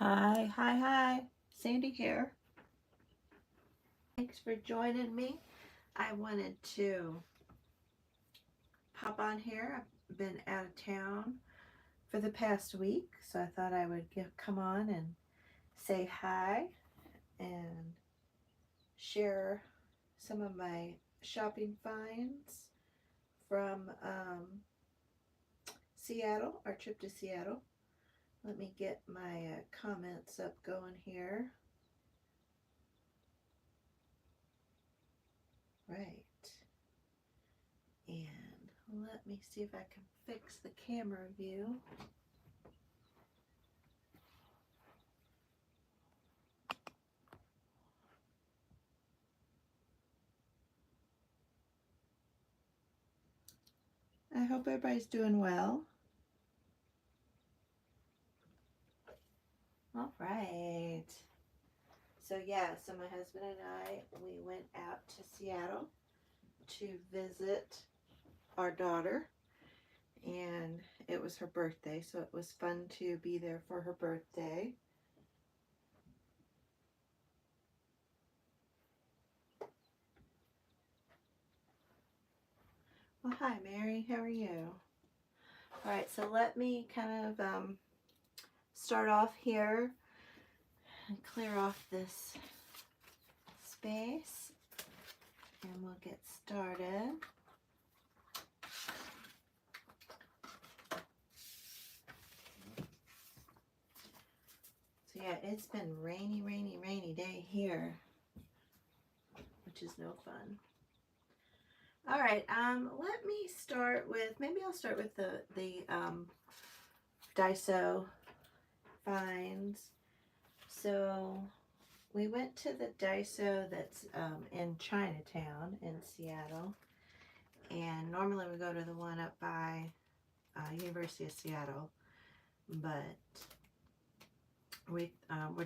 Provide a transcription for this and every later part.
Hi. Sandy here. Thanks for joining me. I wanted to pop on here. I've been out of town for the past week, so I thought I would come on and say hi and share some of my shopping finds from Seattle, our trip to Seattle. Let me get my comments up going here. Right. And let me see if I can fix the camera view. I hope everybody's doing well. All right. So my husband and I, we went out to Seattle to visit our daughter, and it was her birthday, so it was fun to be there for her birthday. Well, hi Mary, how are you? All right, so let me kind of start off here and clear off this space, and we'll get started. So yeah, it's been rainy day here, which is no fun. All right, let me start with, maybe I'll start with the Daiso finds. So we went to the Daiso that's in Chinatown in Seattle, and normally we go to the one up by University of Seattle, but we're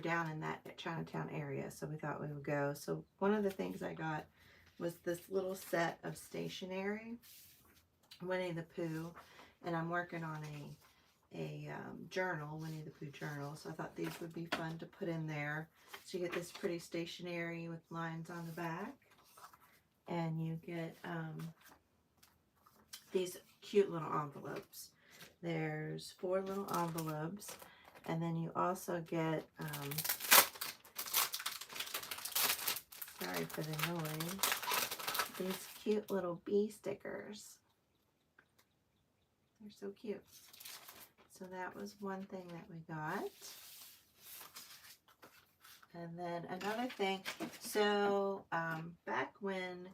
down in that Chinatown area, so we thought we would go. So one of the things I got was this little set of stationery, Winnie the Pooh, and I'm working on a journal, Winnie the Pooh journal, so I thought these would be fun to put in there. So you get this pretty stationery with lines on the back, and you get these cute little envelopes. There's 4 little envelopes, and then you also get, sorry for the noise, these cute little bee stickers. They're so cute. So that was one thing that we got. And then another thing, so back when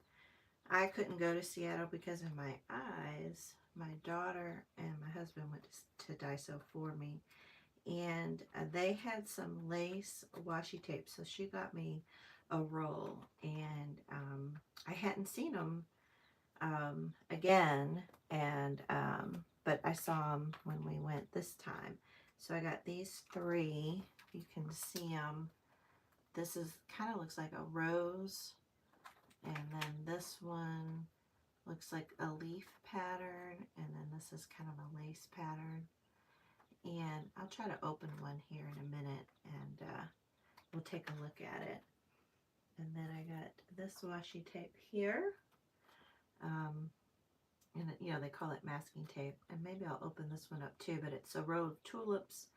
I couldn't go to Seattle because of my eyes, my daughter and my husband went to Daiso for me, and they had some lace washi tape, so she got me a roll, and I hadn't seen them again, and but I saw them when we went this time. So I got these 3. You can see them. This is kind of looks like a rose, and then this one looks like a leaf pattern, and then this is kind of a lace pattern. And I'll try to open one here in a minute, and we'll take a look at it. And then I got this washi tape here, and you know, they call it masking tape, and maybe I'll open this one up too, but it's a row of tulips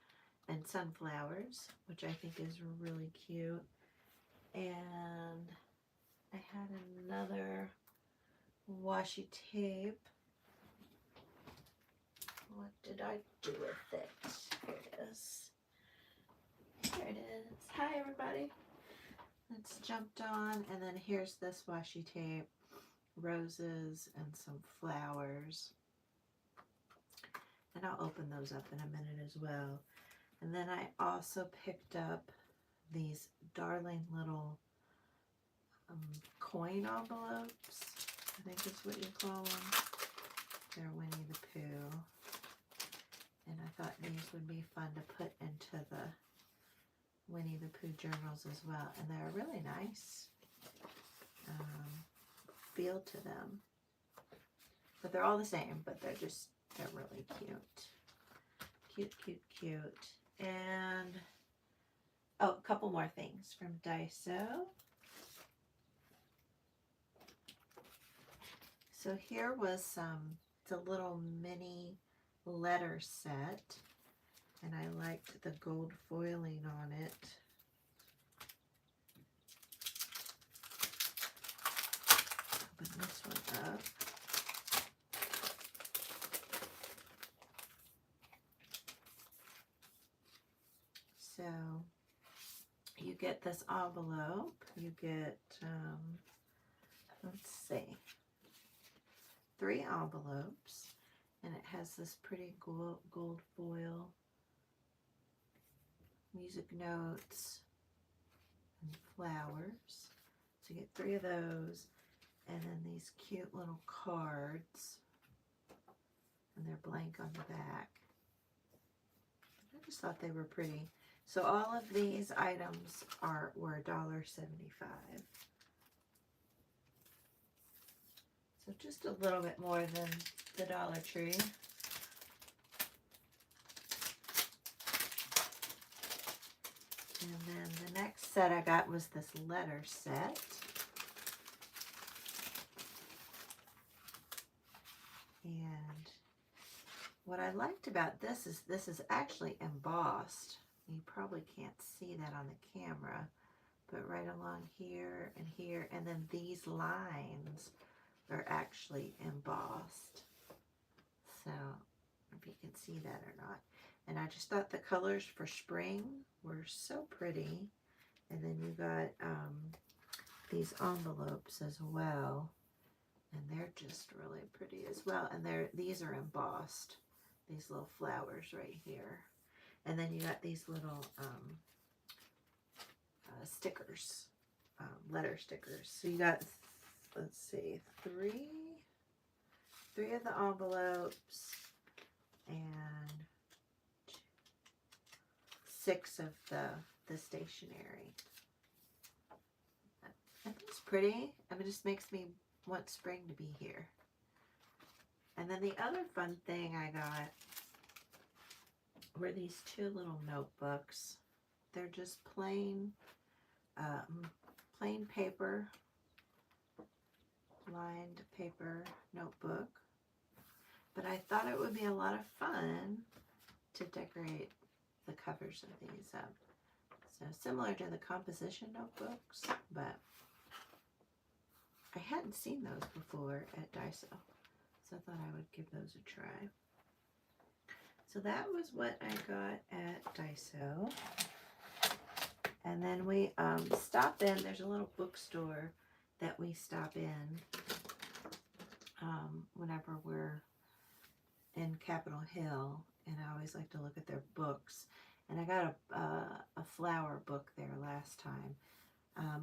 and sunflowers, which I think is really cute. And I had another washi tape. What did I do with it? Here it is. There it is. Hi everybody. It's jumped on, and then here's this washi tape. Roses and some flowers. And I'll open those up in a minute as well. And then I also picked up these darling little coin envelopes, I think is what you call them. They're Winnie the Pooh. And I thought these would be fun to put into the Winnie the Pooh journals as well. And they're really nice feel to them. But they're all the same, but they're really cute. Cute. And Oh, a couple more things from Daiso. So here was the little mini letter set, and I liked the gold foiling on it. Open this one up. So you get this envelope, you get, let's see, 3 envelopes, and it has this pretty gold foil, music notes, and flowers. So you get 3 of those, and then these cute little cards, and they're blank on the back. I just thought they were pretty. So all of these items were $1.75. So just a little bit more than the Dollar Tree. And then the next set I got was this letter set. And what I liked about this is actually embossed. You probably can't see that on the camera, but right along here, and then these lines are actually embossed. So if you can see that or not. And I just thought the colors for spring were so pretty. And then you got these envelopes as well, and they're just really pretty as well. And these are embossed, these little flowers right here. And then you got these little stickers, letter stickers. So you got, let's see, three of the envelopes and 6 of the stationery. I think it's pretty. I mean, it just makes me want spring to be here. And then the other fun thing I got were these 2 little notebooks. They're just plain paper, lined paper notebook. But I thought it would be a lot of fun to decorate the covers of these up. So similar to the composition notebooks, but I hadn't seen those before at Daiso, so I thought I would give those a try. So that was what I got at Daiso. And then we stop in, there's a little bookstore that we stop in whenever we're in Capitol Hill, and I always like to look at their books. And I got a flower book there last time.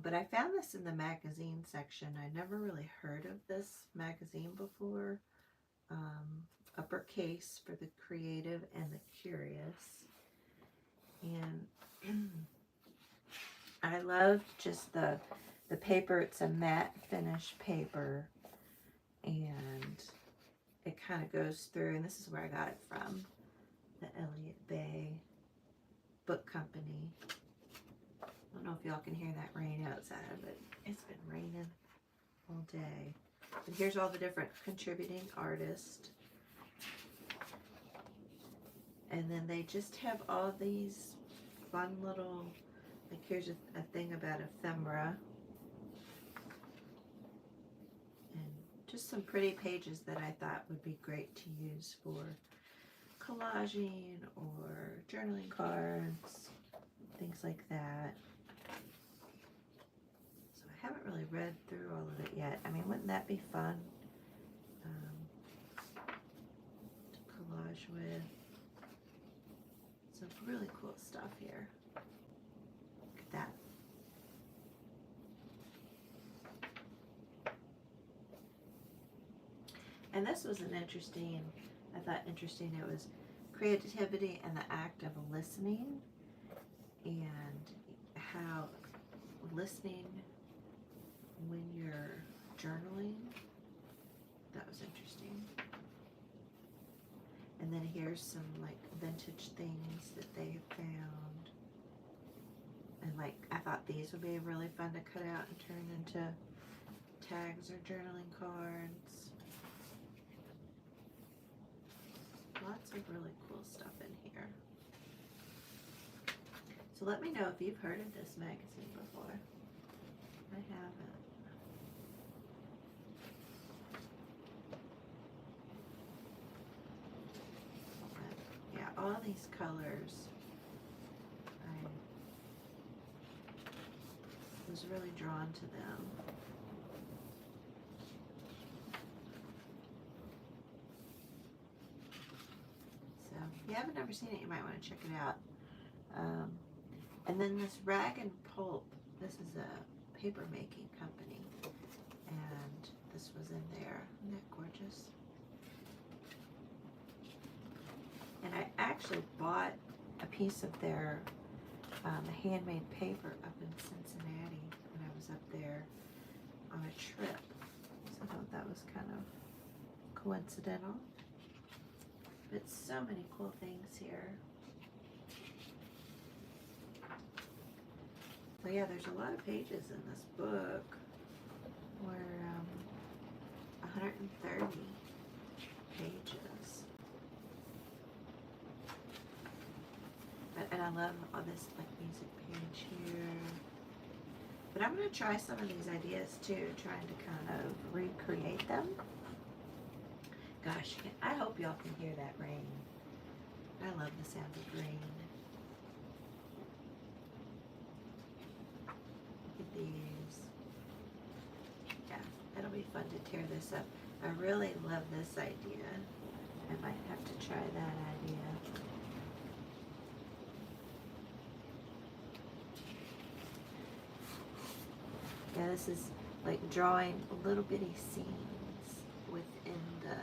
But I found this in the magazine section. I never really heard of this magazine before. Uppercase for the creative and the curious. And I loved just the paper. It's a matte finish paper, and it kind of goes through, and this is where I got it from, the Elliott Bay Book Company. I don't know if y'all can hear that rain outside, but it's been raining all day. And here's all the different contributing artists. And then they just have all these fun little, like here's a thing about ephemera. And just some pretty pages that I thought would be great to use for collaging or journaling cards, things like that. So I haven't really read through all of it yet. I mean, wouldn't that be fun to collage with? Some really cool stuff here. Look at that. And this was an interesting, I thought interesting, it was creativity and the act of listening, and how listening when you're journaling, that was interesting. And then here's some like vintage things that they have found. And like, I thought these would be really fun to cut out and turn into tags or journaling cards. Lots of really cool stuff in here. So let me know if you've heard of this magazine before. I haven't. But yeah, all these colors, I was really drawn to them. So if you haven't ever seen it, you might want to check it out. And then this Rag and Pulp, this is a paper making company, and this was in there. Isn't that gorgeous? And I actually bought a piece of their handmade paper up in Cincinnati when I was up there on a trip. So I thought that was kind of coincidental. But so many cool things here. So yeah, there's a lot of pages in this book. We're 130 pages. And I love all this like music page here. But I'm going to try some of these ideas too, trying to kind of recreate them. Gosh, I hope y'all can hear that rain. I love the sound of rain. Look at these. Yeah, it'll be fun to tear this up. I really love this idea. I might have to try that idea. Yeah, this is like drawing little bitty scenes within the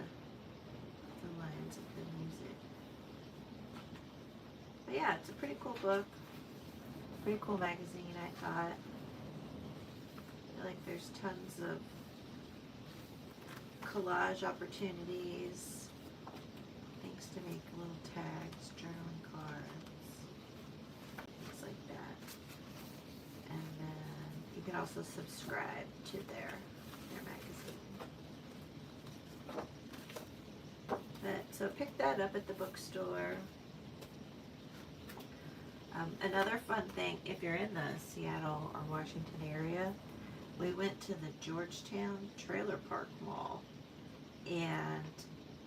lines of the music. But yeah, it's a pretty cool book. Pretty cool magazine, I thought. I feel like there's tons of collage opportunities. Things to make little tags, journaling cards, things like that. And then you can also subscribe to their magazine. So pick that up at the bookstore. Another fun thing, if you're in the Seattle or Washington area, we went to the Georgetown Trailer Park Mall, and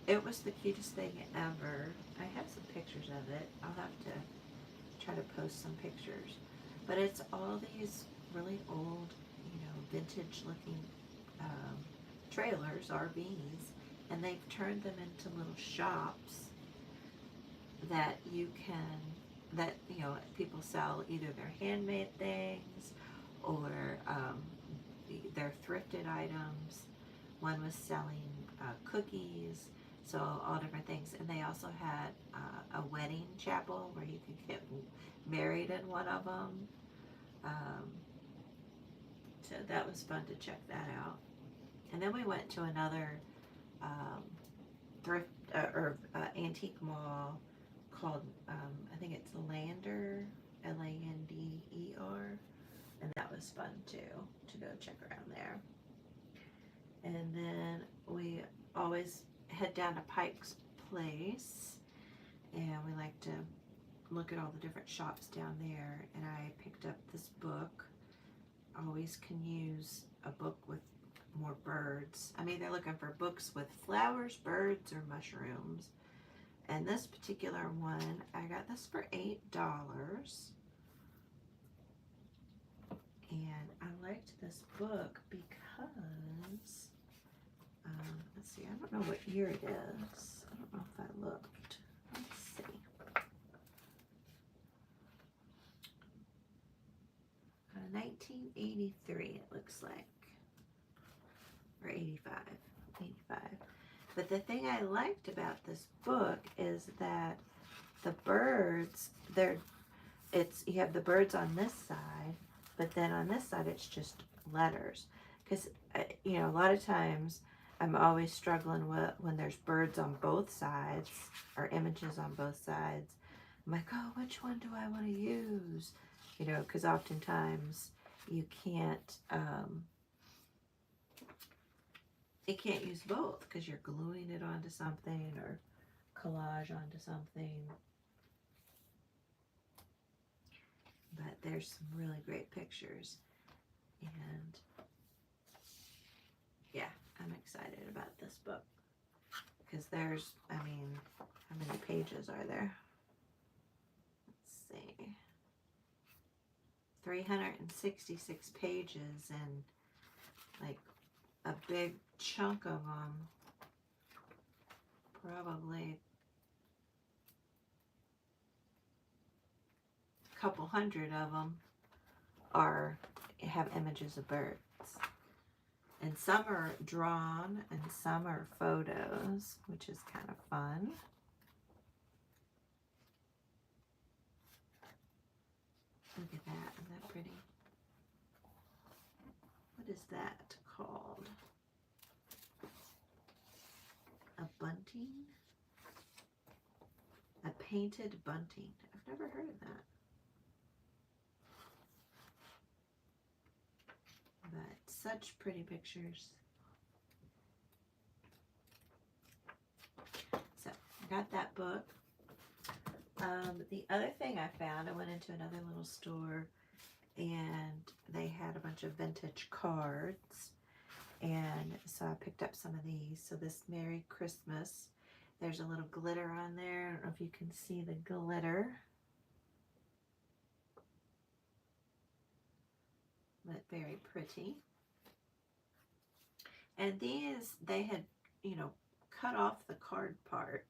it was the cutest thing ever. I have some pictures of it. I'll have to try to post some pictures. But it's all these really old, vintage looking trailers, RVs, and they've turned them into little shops that people sell either their handmade things or their thrifted items. One was selling cookies, so all different things. And they also had a wedding chapel where you could get married in one of them. So that was fun to check that out. And then we went to another thrift antique mall called, I think it's Lander, Lander, and that was fun too, to go check around there. And then we always head down to Pike's Place, and we like to look at all the different shops down there. And I picked up this book. Always can use a book with more birds. I'm either looking for books with flowers, birds, or mushrooms. And this particular one, I got this for $8. And I liked this book because, let's see, I don't know what year it is. I don't know if I looked. Let's see. 1983, it looks like. Or 85. But the thing I liked about this book is that the birds, you have the birds on this side, but then on this side it's just letters. Because, a lot of times I'm always struggling with when there's birds on both sides or images on both sides. I'm like, oh, which one do I want to use? you know, because oftentimes you can't, it can't use both because you're gluing it onto something or collage onto something. But there's some really great pictures, and yeah, I'm excited about this book because there's, I mean, how many pages are there? Let's see, 366 pages, and like a big chunk of them, probably a couple hundred of them have images of birds. And some are drawn and some are photos, which is kind of fun. Look at that, isn't that pretty? What is that called? A bunting? A painted bunting. I've never heard of that. But such pretty pictures. So I got that book. The other thing I found, I went into another little store and they had a bunch of vintage cards, and so I picked up some of these. So this Merry Christmas, there's a little glitter on there. I don't know if you can see the glitter, but very pretty. And these, they had, you know, cut off the card part,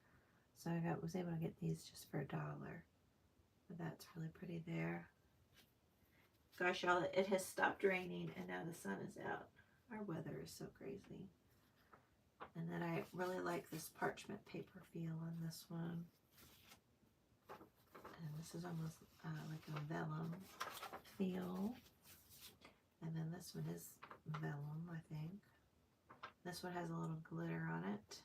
so I was able to get these just for $1. But that's really pretty there. Gosh, y'all, it has stopped raining and now the sun is out. Our weather is so crazy. And then I really like this parchment paper feel on this one. And this is almost like a vellum feel. And then this one is vellum, I think. This one has a little glitter on it.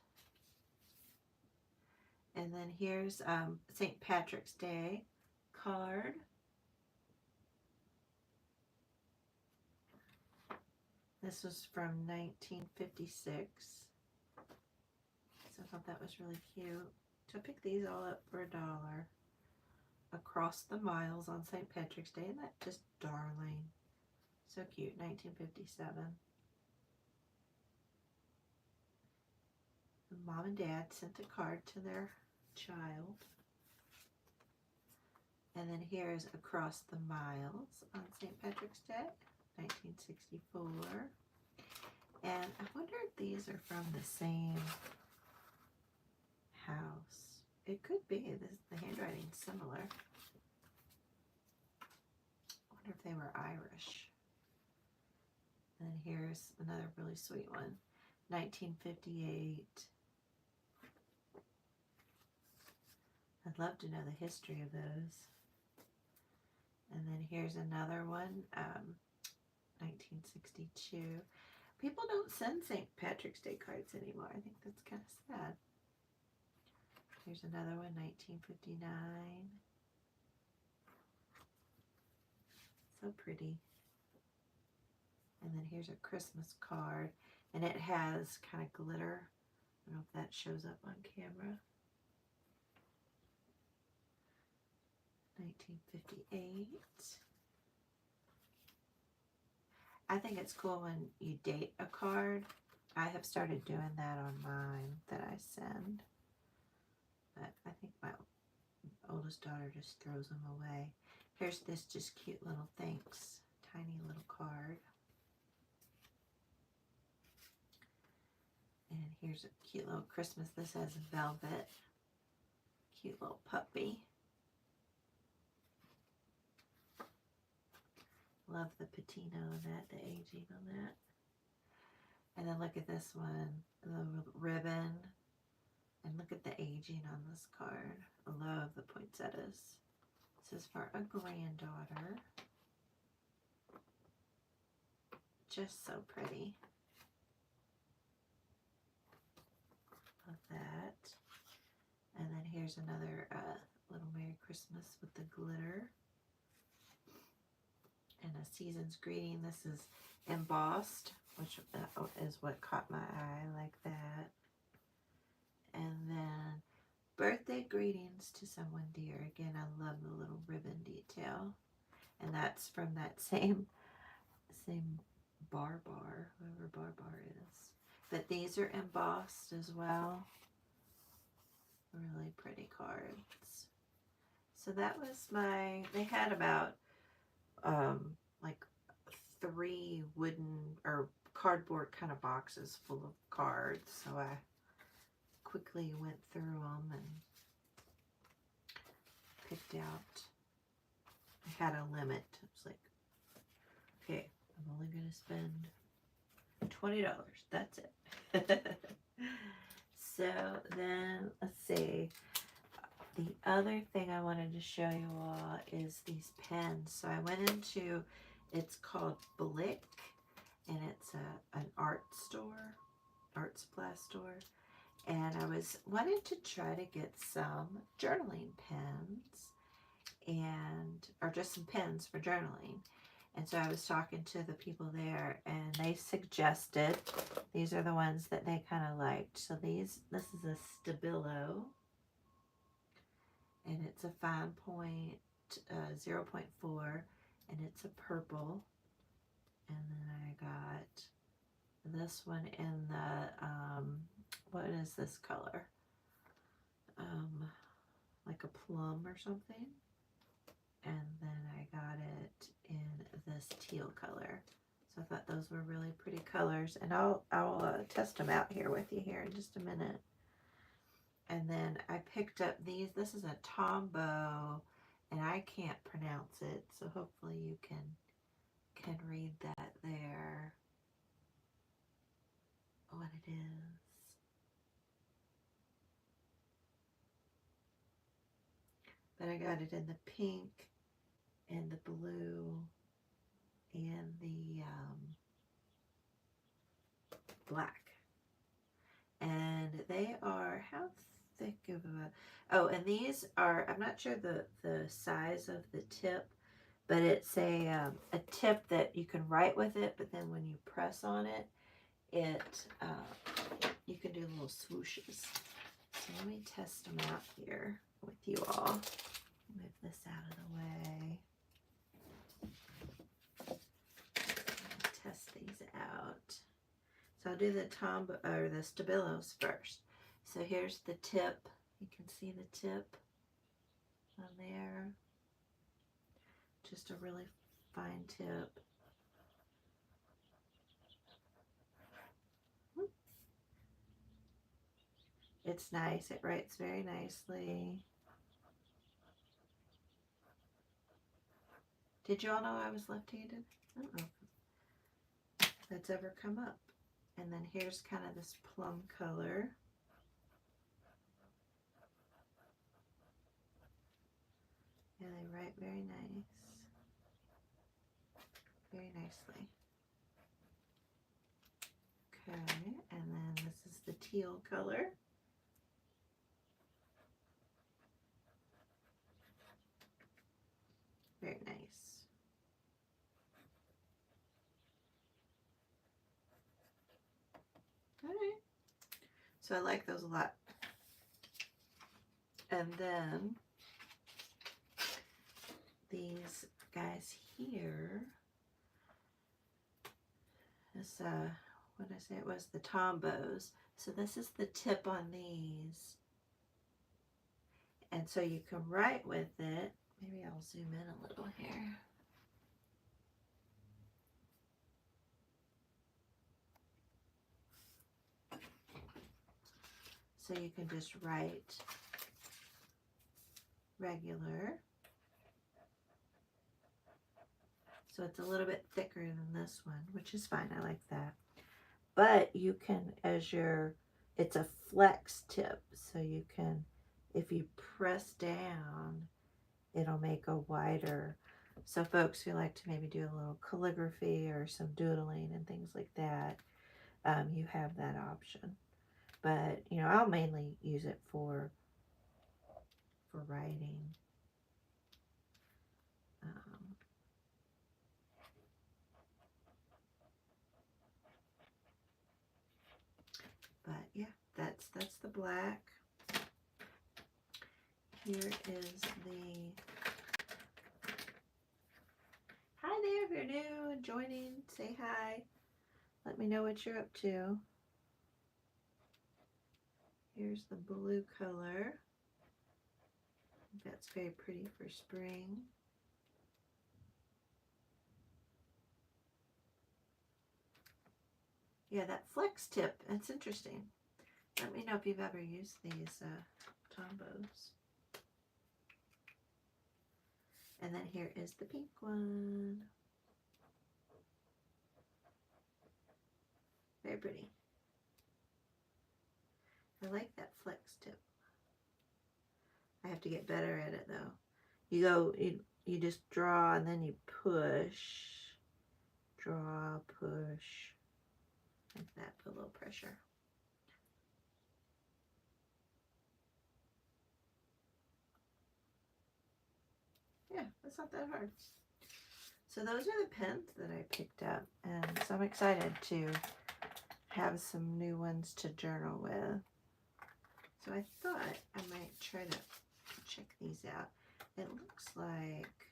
And then here's St. Patrick's Day card. This was from 1956. So I thought that was really cute. So I picked these all up for $1. Across the Miles on St. Patrick's Day. Isn't that just darling? So cute. 1957. The mom and dad sent a card to their child. And then here's Across the Miles on St. Patrick's Day, 1964. And I wonder if these are from the same house. It could be. The handwriting's similar. I wonder if they were Irish. And then here's another really sweet one, 1958. I'd love to know the history of those. And then here's another one, 1962. People don't send St. Patrick's Day cards anymore. I think that's kind of sad. Here's another one, 1959. So pretty. And then here's a Christmas card, and it has kind of glitter. I don't know if that shows up on camera. 1958. I think it's cool when you date a card. I have started doing that on mine that I send. But I think my oldest daughter just throws them away. Here's this just cute little thanks, tiny little card. And here's a cute little Christmas. This has velvet. Cute little puppy. Love the patina on that, the aging on that. And then look at this one, the ribbon. And look at the aging on this card. I love the poinsettias. This is for a granddaughter. Just so pretty. Love that. And then here's another little Merry Christmas with the glitter. and a season's greeting. This is embossed, which is what caught my eye, like that. And then birthday greetings to someone dear. Again, I love the little ribbon detail. And that's from that same Bar, whoever Bar is. But these are embossed as well. Really pretty cards. So that was they had about like 3 wooden or cardboard kind of boxes full of cards. So I quickly went through them and picked out. I had a limit. It was like, okay, I'm only going to spend $20. That's it. So then, let's see. The other thing I wanted to show you all is these pens. So I went into, it's called Blick, and it's an art supply store. And I wanted to try to get some journaling pens, or just some pens for journaling. And so I was talking to the people there, and they suggested, these are the ones that they kind of liked. So this is a Stabilo, and it's a fine point, 0.4, and it's a purple. And then I got this one in the, what is this color? Like a plum or something. And then I got it in this teal color. So I thought those were really pretty colors. And I'll test them out here with you here in just a minute. And then I picked up these. This is a Tombow, and I can't pronounce it, so hopefully you can read that there, what it is. But I got it in the pink and the blue and the black. And they are, how thick of oh, and these are, I'm not sure the size of the tip, but it's a tip that you can write with it, but then when you press on it, you can do little swooshes. So let me test them out here with you all. Move this out of the way. Test these out. So I'll do the Stabilos first. So here's the tip. You can see the tip on there. Just a really fine tip. It's nice. It writes very nicely. Did you all know I was left-handed? I don't know if that's ever come up. And then here's kind of this plum color. Yeah, they write very nice. Very nicely. Okay, and then this is the teal color. Very nice. All right. So I like those a lot. And then these guys here, this what did I say? It was the Tombows. So this is the tip on these. And so you can write with it. Maybe I'll zoom in a little here. So you can just write regular. So it's a little bit thicker than this one, which is fine. I like that. But you can, it's a flex tip. So you can, if you press down, it'll make a wider. So folks who like to maybe do a little calligraphy or some doodling and things like that, you have that option. But, you know, I'll mainly use it for writing. black. Here is the, hi there if you're new and joining, say hi. Let me know what you're up to. Here's the blue color. That's very pretty for spring. Yeah, that flex tip, that's interesting. Let me know if you've ever used these tombos. And then here is the pink one. Very pretty. I like that flex tip. I have to get better at it though. You just draw and then you push. Draw, push. Like that, put a little pressure. Yeah, that's not that hard. So those are the pens that I picked up, and so I'm excited to have some new ones to journal with. So I thought I might try to check these out. It looks like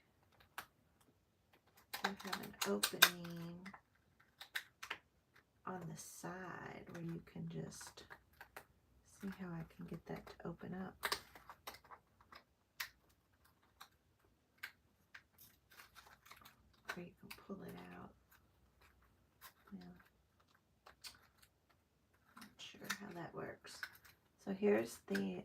you have an opening on the side where you can just see how I can get that to open up. Or you can pull it out. Yeah. Not sure how that works. So here's the,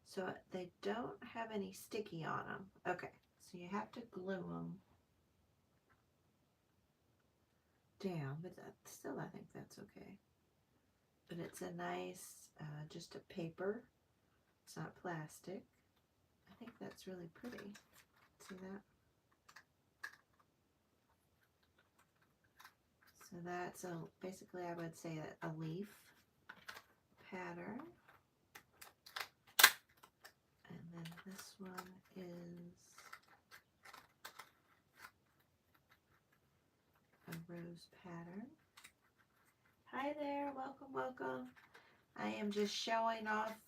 so they don't have any sticky on them. Okay, so you have to glue them down, but still I think that's okay. But it's a nice, just a paper. It's not plastic. I think that's really pretty. See that? So that's basically I would say a leaf pattern. And then this one is a rose pattern. Hi there, welcome, welcome. I am just showing off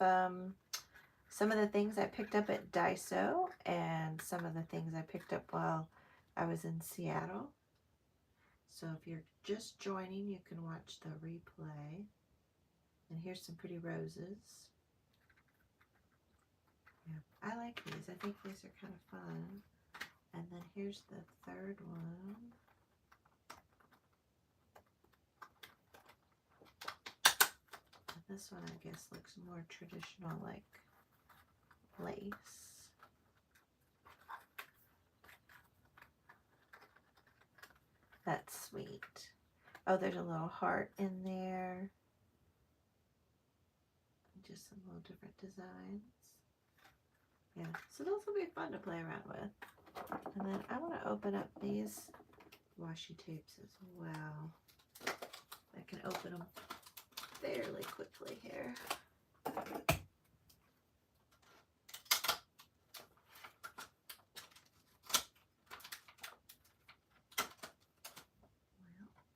some of the things I picked up at Daiso and some of the things I picked up while I was in Seattle. So if you're just joining, you can watch the replay. And here's some pretty roses. Yeah, I like these. I think these are kind of fun. And then here's the third one. And this one, I guess, looks more traditional, like lace. That's sweet. Oh, there's a little heart in there. Just some little different designs. Yeah, so those will be fun to play around with. And then I want to open up these washi tapes as well. I can open them fairly quickly here. Well,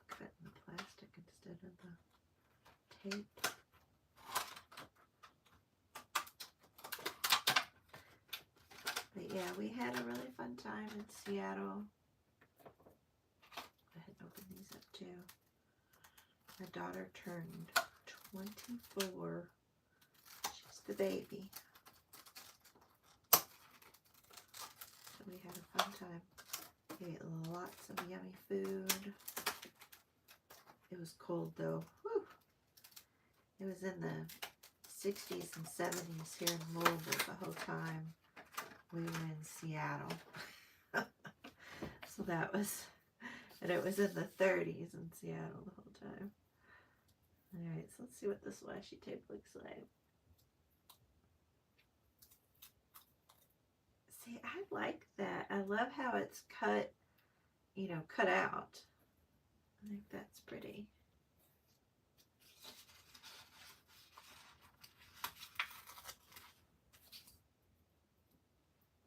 cutting the plastic instead of the tape. But yeah, we had a really fun time in Seattle. Go ahead and open these up too. My daughter turned 24. She's the baby. So we had a fun time. We ate lots of yummy food. It was cold though. Whew. It was in the 60s and 70s here in Louisville the whole time we were in Seattle. So that was, and it was in the 30s in Seattle the whole time. Alright, so let's see what this washi tape looks like. See, I like that. I love how it's cut, you know, cut out. I think that's pretty.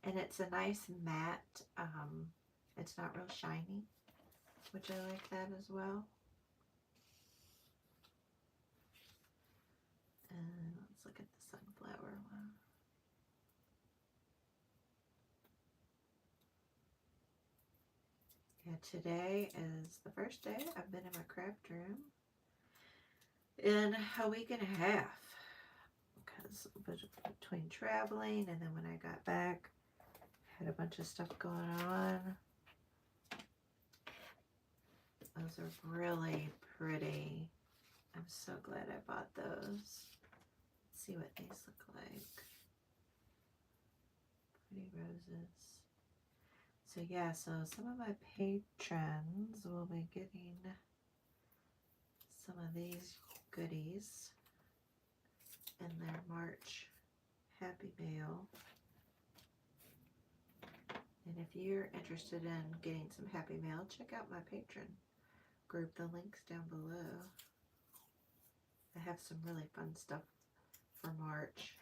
And it's a nice matte, it's not real shiny, which I like that as well. look at the sunflower one. Yeah, today is the first day I've been in my craft room in a week and a half, because between traveling and then when I got back, I had a bunch of stuff going on. Those are really pretty. I'm so glad I bought those. Let's see what these look like. Pretty roses. So yeah, so some of my patrons will be getting some of these goodies in their March Happy Mail. And if you're interested in getting some Happy Mail, check out my patron group. The link's down below. I have some really fun stuff for March.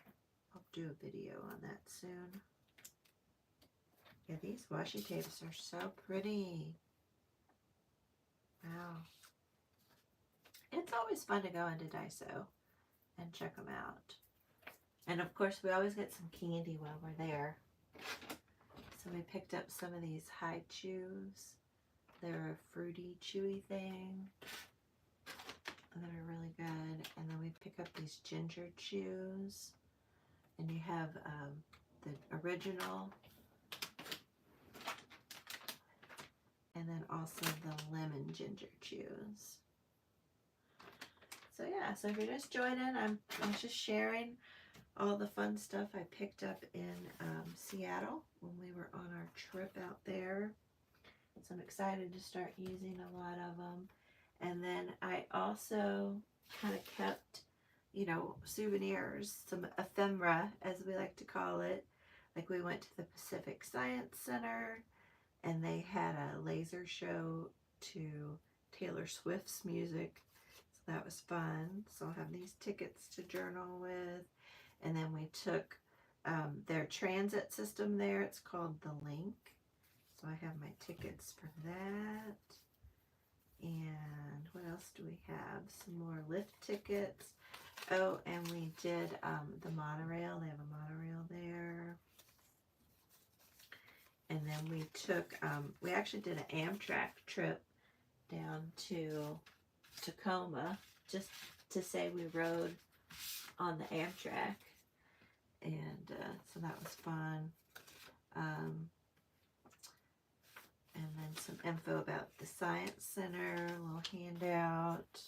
I'll do a video on that soon. Yeah, these washi tapes are so pretty. Wow. It's always fun to go into Daiso and check them out. And of course, we always get some candy while we're there. So we picked up some of these high chews. They're a fruity, chewy thing that are really good. And then we pick up these ginger chews. And you have the original. And then also the lemon ginger chews. So yeah, so if you're just joining, I'm just sharing all the fun stuff I picked up in Seattle when we were on our trip out there. So I'm excited to start using a lot of them. And then I also kind of kept, you know, souvenirs, some ephemera, as we like to call it. Like we went to the Pacific Science Center, and they had a laser show to Taylor Swift's music. So that was fun. So I'll have these tickets to journal with. And then we took their transit system there. It's called The Link. So I have my tickets for that. And what else do we have? Some more lift tickets. Oh, and we did the monorail. They have a monorail there. And then we took, we actually did an Amtrak trip down to Tacoma just to say we rode on the Amtrak. And so that was fun. And then some info about the Science Center, a little handout,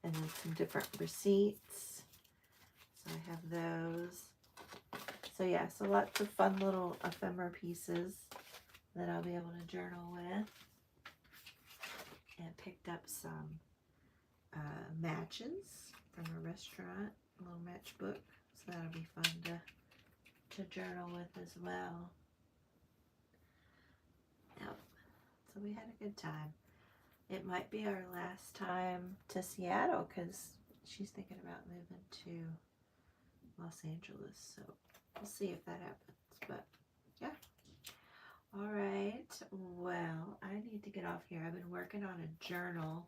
and then some different receipts. So I have those. So yeah, so lots of fun little ephemera pieces that I'll be able to journal with. And picked up some matches from a restaurant, a little matchbook. So that'll be fun to journal with as well. Yep. So we had a good time. It might be our last time to Seattle because she's thinking about moving to Los Angeles. So we'll see if that happens. But yeah. All right. Well, I need to get off here. I've been working on a journal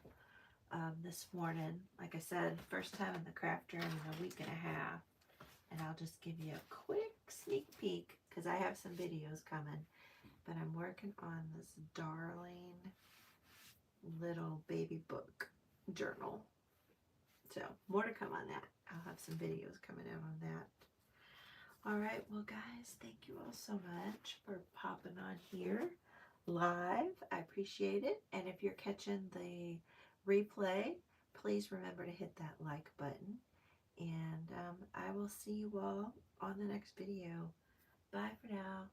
this morning. Like I said, first time in the craft room in a week and a half. And I'll just give you a quick sneak peek because I have some videos coming. But I'm working on this darling little baby book journal. So more to come on that. I'll have some videos coming out on that. All right, well guys, thank you all so much for popping on here live. I appreciate it. And if you're catching the replay, please remember to hit that like button. And I will see you all on the next video. Bye for now.